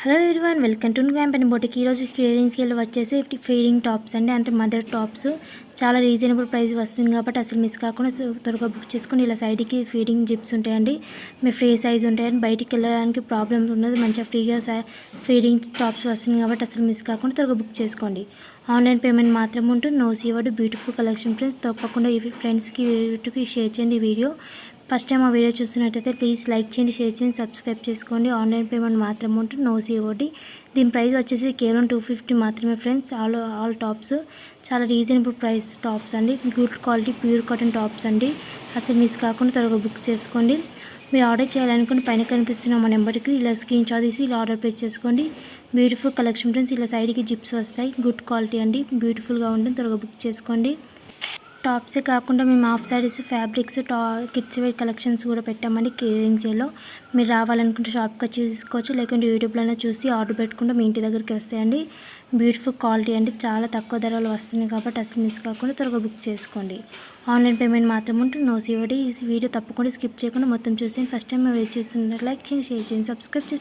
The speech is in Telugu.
Hello everyone, welcome to campaign boutique. ఈరోజు క్లియరెన్స్ సేల్ వచ్చేసి ఫీడింగ్ టాప్స్ అండి, అంటే మదర్ టాప్స్. చాలా రీజనబుల్ ప్రైస్ వస్తుంది కాబట్టి అసలు మిస్ కాకుండా త్వరగా బుక్ చేసుకొని. ఇలా సైడ్కి ఫీడింగ్ జిప్స్ ఉంటాయండి, మీ ఫ్రీ సైజ్ ఉంటాయండి, బయటికి వెళ్ళడానికి ప్రాబ్లమ్ ఉన్నది. మంచిగా ఫ్రీగా ఫీడింగ్ టాప్స్ వస్తుంది కాబట్టి అసలు మిస్ కాకుండా త్వరగా బుక్ చేసుకోండి. ఆన్లైన్ పేమెంట్ మాత్రమే ఉంటుంది, నో సీవర్డ్. Beautiful collection friends. తప్పకుండా ఈ ఫ్రెండ్స్కి షేర్ చేయండి ఈ వీడియో. ఫస్ట్ టైం ఆ వీడియో చూస్తున్నట్టయితే ప్లీజ్ లైక్ చేయండి, షేర్ చేయండి, సబ్స్క్రైబ్ చేసుకోండి. ఆన్లైన్ పేమెంట్ మాత్రమే ఉంటుంది, నో సీఓడి. దీని ప్రైస్ వచ్చేసి కేవలం 250 మాత్రమే ఫ్రెండ్స్. ఆల్ టాప్స్ చాలా రీజనబుల్ ప్రైస్ టాప్స్ అండి, good quality pure cotton tops అండి. అసలు మిస్ కాకుండా త్వరగా బుక్ చేసుకోండి. మీరు ఆర్డర్ చేయాలనుకుని పైన కనిపిస్తున్న మా నెంబర్కి ఇలా స్క్రీన్ షాట్ తీసి ఇలా ఆర్డర్ ప్లేస్ చేసుకోండి. Beautiful collection friends. ఇలా సైడ్కి జిప్స్ వస్తాయి, గుడ్ క్వాలిటీ అండి, బ్యూటిఫుల్గా ఉంటుంది. త్వరగా బుక్ చేసుకోండి. టాప్సే కాకుండా మేము half saris, fabrics, kids wear collections కూడా పెట్టామండి క్లియరెన్స్ సేల్లో. మీరు రావాలనుకుంటే షాప్కి వచ్చి చూసుకోవచ్చు, లేకుంటే యూట్యూబ్లోనే చూసి ఆర్డర్ పెట్టుకుంటే మీ ఇంటి దగ్గరికి వస్తాయండి. బ్యూటిఫుల్ క్వాలిటీ అండి, చాలా తక్కువ ధరలు వస్తున్నాయి కాబట్టి అసలు మిస్ కాకుండా త్వరగా బుక్ చేసుకోండి. ఆన్లైన్ పేమెంట్ మాత్రం ఉంటుంది, నో సీఓడి. ఈ వీడియో తప్పకుండా స్కిప్ చేయకుండా మొత్తం చూసి ఫస్ట్ టైం మీరు చేస్తున్నారు లైక్ చేయండి, షేర్ చేయండి, సబ్స్క్రైబ్ చేయండి.